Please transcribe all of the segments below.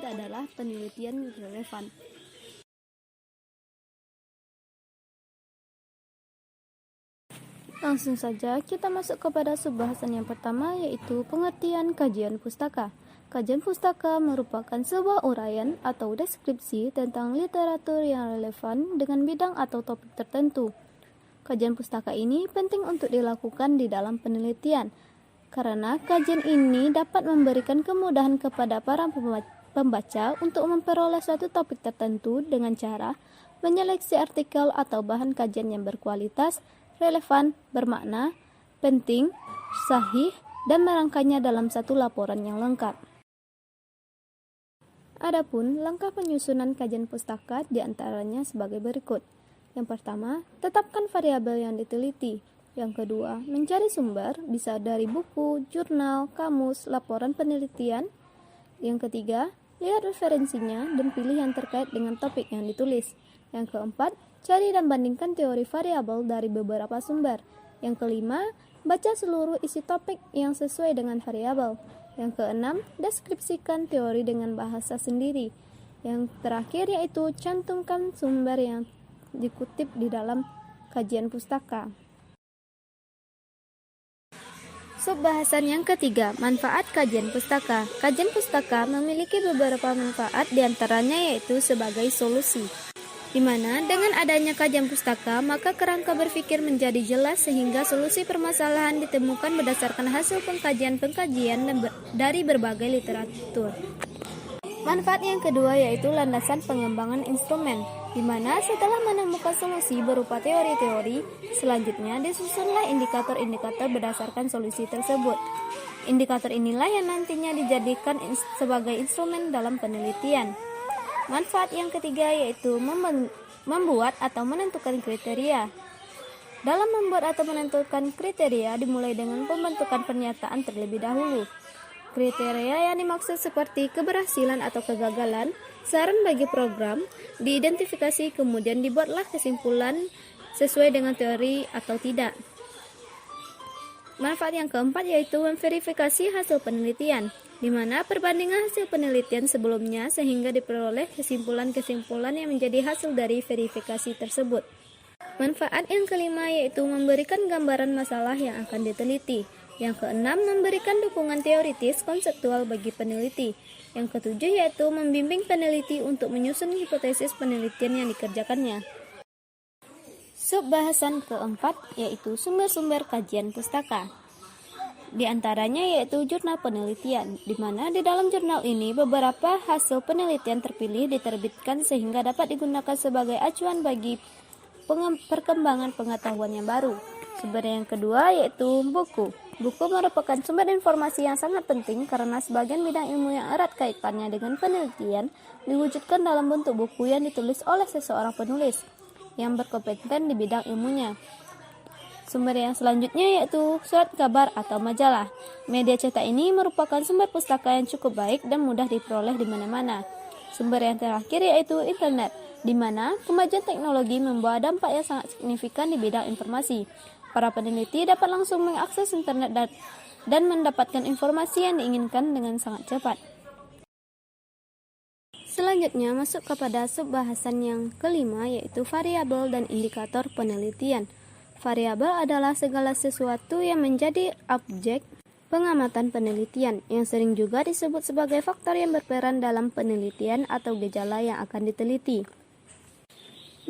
selanjutnya adalah penelitian relevan. Langsung saja kita masuk kepada subbahasan yang pertama, yaitu pengertian kajian pustaka. Kajian pustaka merupakan sebuah uraian atau deskripsi tentang literatur yang relevan dengan bidang atau topik tertentu. Kajian pustaka ini penting untuk dilakukan di dalam penelitian, karena kajian ini dapat memberikan kemudahan kepada para pembaca untuk memperoleh suatu topik tertentu dengan cara menyeleksi artikel atau bahan kajian yang berkualitas, relevan, bermakna, penting, sahih, dan merangkainya dalam satu laporan yang lengkap. Adapun langkah penyusunan kajian pustaka diantaranya sebagai berikut. Yang pertama, tetapkan variabel yang diteliti. Yang kedua, mencari sumber, bisa dari buku, jurnal, kamus, laporan penelitian. Yang ketiga, lihat referensinya dan pilih yang terkait dengan topik yang ditulis. Yang keempat, cari dan bandingkan teori variabel dari beberapa sumber. Yang kelima, baca seluruh isi topik yang sesuai dengan variabel. Yang keenam, deskripsikan teori dengan bahasa sendiri. Yang terakhir yaitu cantumkan sumber yang dikutip di dalam kajian pustaka. Subbahasan yang ketiga, manfaat kajian pustaka. Kajian pustaka memiliki beberapa manfaat, diantaranya yaitu sebagai solusi, di mana dengan adanya kajian pustaka, maka kerangka berpikir menjadi jelas sehingga solusi permasalahan ditemukan berdasarkan hasil pengkajian dari berbagai literatur. Manfaat yang kedua yaitu landasan pengembangan instrumen, di mana setelah menemukan solusi berupa teori-teori, selanjutnya disusunlah indikator-indikator berdasarkan solusi tersebut. Indikator inilah yang nantinya dijadikan sebagai instrumen dalam penelitian. Manfaat yang ketiga yaitu membuat atau menentukan kriteria. Dalam membuat atau menentukan kriteria dimulai dengan pembentukan pernyataan terlebih dahulu. Kriteria yang dimaksud seperti keberhasilan atau kegagalan, saran bagi program, diidentifikasi kemudian dibuatlah kesimpulan sesuai dengan teori atau tidak. Manfaat yang keempat yaitu memverifikasi hasil penelitian, di mana perbandingan hasil penelitian sebelumnya sehingga diperoleh kesimpulan-kesimpulan yang menjadi hasil dari verifikasi tersebut. Manfaat yang kelima yaitu memberikan gambaran masalah yang akan diteliti. Yang keenam, memberikan dukungan teoritis konseptual bagi peneliti. Yang ketujuh yaitu membimbing peneliti untuk menyusun hipotesis penelitian yang dikerjakannya. Subbahasan keempat yaitu sumber-sumber kajian pustaka. Di antaranya yaitu jurnal penelitian, di mana di dalam jurnal ini beberapa hasil penelitian terpilih diterbitkan sehingga dapat digunakan sebagai acuan bagi perkembangan pengetahuan yang baru. Sumber yang kedua yaitu buku. Buku merupakan sumber informasi yang sangat penting karena sebagian bidang ilmu yang erat kaitannya dengan penelitian diwujudkan dalam bentuk buku yang ditulis oleh seseorang penulis yang berkompeten di bidang ilmunya. Sumber yang selanjutnya yaitu surat kabar atau majalah. Media cetak ini merupakan sumber pustaka yang cukup baik dan mudah diperoleh di mana-mana. Sumber yang terakhir yaitu internet, di mana kemajuan teknologi membawa dampak yang sangat signifikan di bidang informasi. Para peneliti dapat langsung mengakses internet dan mendapatkan informasi yang diinginkan dengan sangat cepat. Selanjutnya masuk kepada subbahasan yang kelima yaitu variabel dan indikator penelitian. Variabel adalah segala sesuatu yang menjadi objek pengamatan penelitian, yang sering juga disebut sebagai faktor yang berperan dalam penelitian atau gejala yang akan diteliti.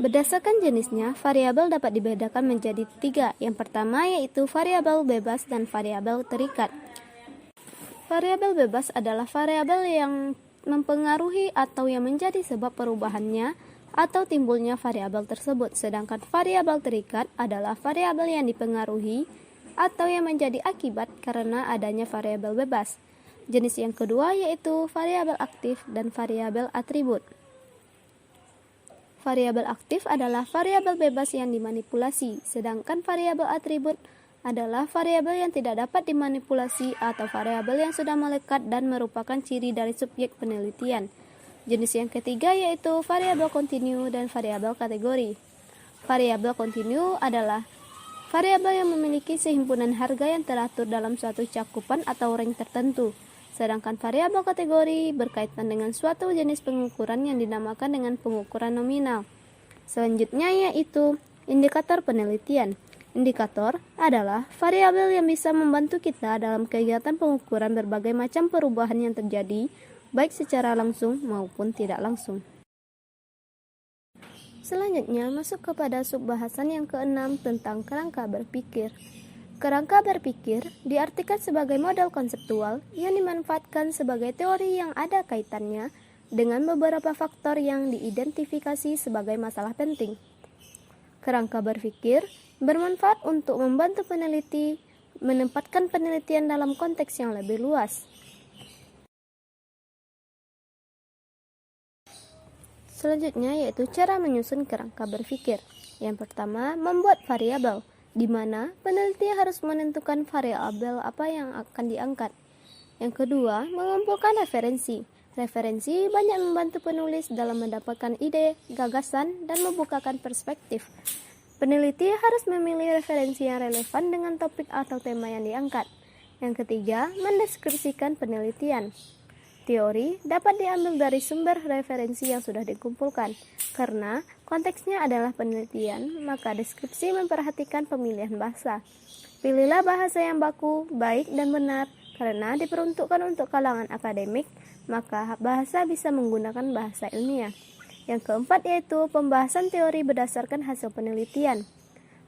Berdasarkan jenisnya, variabel dapat dibedakan menjadi 3. Yang pertama yaitu variabel bebas dan variabel terikat. Variabel bebas adalah variabel yang mempengaruhi atau yang menjadi sebab perubahannya atau timbulnya variabel tersebut, sedangkan variabel terikat adalah variabel yang dipengaruhi atau yang menjadi akibat karena adanya variabel bebas. Jenis yang kedua yaitu variabel aktif dan variabel atribut. Variabel aktif adalah variabel bebas yang dimanipulasi, sedangkan variabel atribut adalah variabel yang tidak dapat dimanipulasi atau variabel yang sudah melekat dan merupakan ciri dari subjek penelitian. Jenis yang ketiga yaitu variabel kontinu dan variabel kategori. Variabel kontinu adalah variabel yang memiliki sehimpunan harga yang teratur dalam suatu cakupan atau range tertentu, Sedangkan variabel kategori berkaitan dengan suatu jenis pengukuran yang dinamakan dengan pengukuran nominal. Selanjutnya yaitu indikator penelitian. Indikator adalah variabel yang bisa membantu kita dalam kegiatan pengukuran berbagai macam perubahan yang terjadi, baik secara langsung maupun tidak langsung. Selanjutnya masuk kepada subbahasan yang keenam tentang kerangka berpikir. Kerangka berpikir diartikan sebagai model konseptual yang dimanfaatkan sebagai teori yang ada kaitannya dengan beberapa faktor yang diidentifikasi sebagai masalah penting. Kerangka berpikir bermanfaat untuk membantu peneliti menempatkan penelitian dalam konteks yang lebih luas. Selanjutnya yaitu cara menyusun kerangka berpikir. Yang pertama, membuat variabel, di mana peneliti harus menentukan variabel apa yang akan diangkat. Yang kedua, mengumpulkan referensi. Referensi banyak membantu penulis dalam mendapatkan ide, gagasan, dan membukakan perspektif. Peneliti harus memilih referensi yang relevan dengan topik atau tema yang diangkat. Yang ketiga, mendeskripsikan penelitian. Teori dapat diambil dari sumber referensi yang sudah dikumpulkan. Karena konteksnya adalah penelitian, maka deskripsi memperhatikan pemilihan bahasa. Pilihlah bahasa yang baku, baik, dan benar. Karena diperuntukkan untuk kalangan akademik, maka bahasa bisa menggunakan bahasa ilmiah. Yang keempat yaitu pembahasan teori berdasarkan hasil penelitian.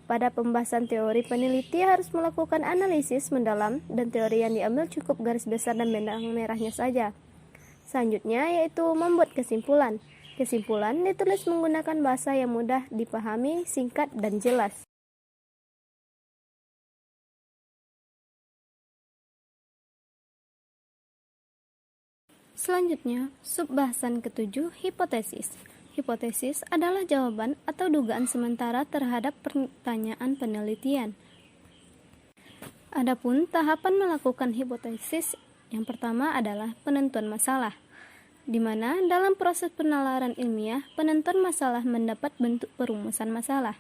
Pada pembahasan teori, peneliti harus melakukan analisis mendalam dan teori yang diambil cukup garis besar dan benang merahnya saja. Selanjutnya yaitu membuat kesimpulan. Kesimpulan ditulis menggunakan bahasa yang mudah dipahami, singkat, dan jelas. Selanjutnya, subbahasan ketujuh, hipotesis. Hipotesis adalah jawaban atau dugaan sementara terhadap pertanyaan penelitian. Adapun tahapan melakukan hipotesis, yang pertama adalah penentuan masalah, di mana dalam proses penalaran ilmiah, penentuan masalah mendapat bentuk perumusan masalah.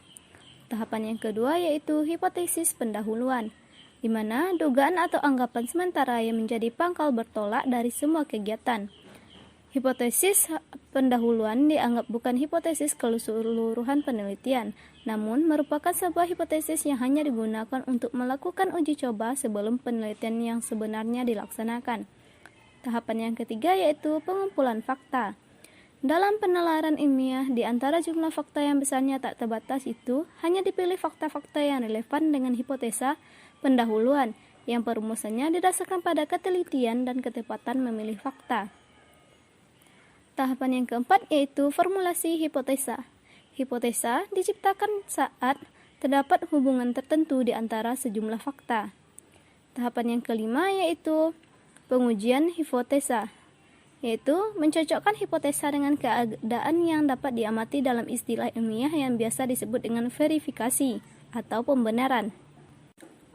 Tahapan yang kedua yaitu hipotesis pendahuluan, di mana dugaan atau anggapan sementara yang menjadi pangkal bertolak dari semua kegiatan. Hipotesis pendahuluan dianggap bukan hipotesis keseluruhan penelitian, namun merupakan sebuah hipotesis yang hanya digunakan untuk melakukan uji coba sebelum penelitian yang sebenarnya dilaksanakan. Tahapan yang ketiga yaitu pengumpulan fakta. Dalam penalaran ilmiah, di antara jumlah fakta yang besarnya tak terbatas itu, hanya dipilih fakta-fakta yang relevan dengan hipotesa pendahuluan, yang perumusannya didasarkan pada ketelitian dan ketepatan memilih fakta. Tahapan yang keempat yaitu formulasi hipotesa. Hipotesa diciptakan saat terdapat hubungan tertentu di antara sejumlah fakta. Tahapan yang kelima yaitu pengujian hipotesa, yaitu mencocokkan hipotesa dengan keadaan yang dapat diamati dalam istilah ilmiah yang biasa disebut dengan verifikasi atau pembenaran.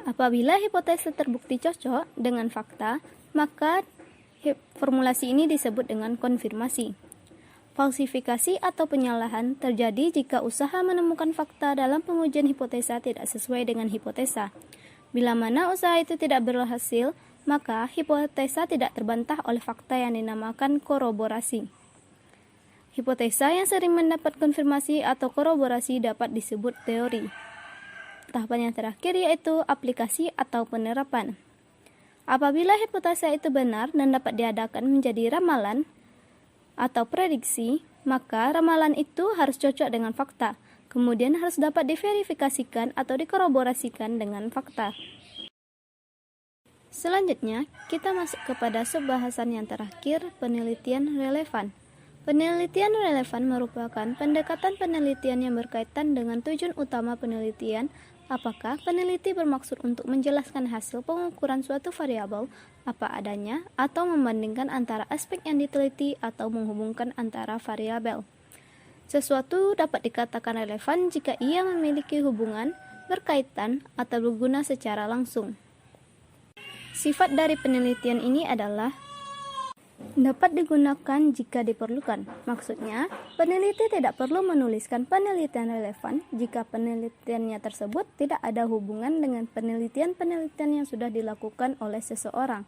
Apabila hipotesa terbukti cocok dengan fakta, maka formulasi ini disebut dengan konfirmasi. Falsifikasi atau penyalahan terjadi jika usaha menemukan fakta dalam pengujian hipotesa tidak sesuai dengan hipotesa. Bila mana usaha itu tidak berhasil, maka hipotesa tidak terbantah oleh fakta yang dinamakan koroborasi. Hipotesa yang sering mendapat konfirmasi atau koroborasi dapat disebut teori. Tahapan yang terakhir yaitu aplikasi atau penerapan. Apabila hipotesa itu benar dan dapat diadakan menjadi ramalan atau prediksi, maka ramalan itu harus cocok dengan fakta, kemudian harus dapat diverifikasikan atau dikoroborasikan dengan fakta. Selanjutnya, kita masuk kepada subbahasan yang terakhir, penelitian relevan. Penelitian relevan merupakan pendekatan penelitian yang berkaitan dengan tujuan utama penelitian. Apakah peneliti bermaksud untuk menjelaskan hasil pengukuran suatu variabel apa adanya, atau membandingkan antara aspek yang diteliti, atau menghubungkan antara variabel. Sesuatu dapat dikatakan relevan jika ia memiliki hubungan, berkaitan, atau berguna secara langsung. Sifat dari penelitian ini adalah dapat digunakan jika diperlukan. Maksudnya, peneliti tidak perlu menuliskan penelitian relevan jika penelitiannya tersebut tidak ada hubungan dengan penelitian-penelitian yang sudah dilakukan oleh seseorang.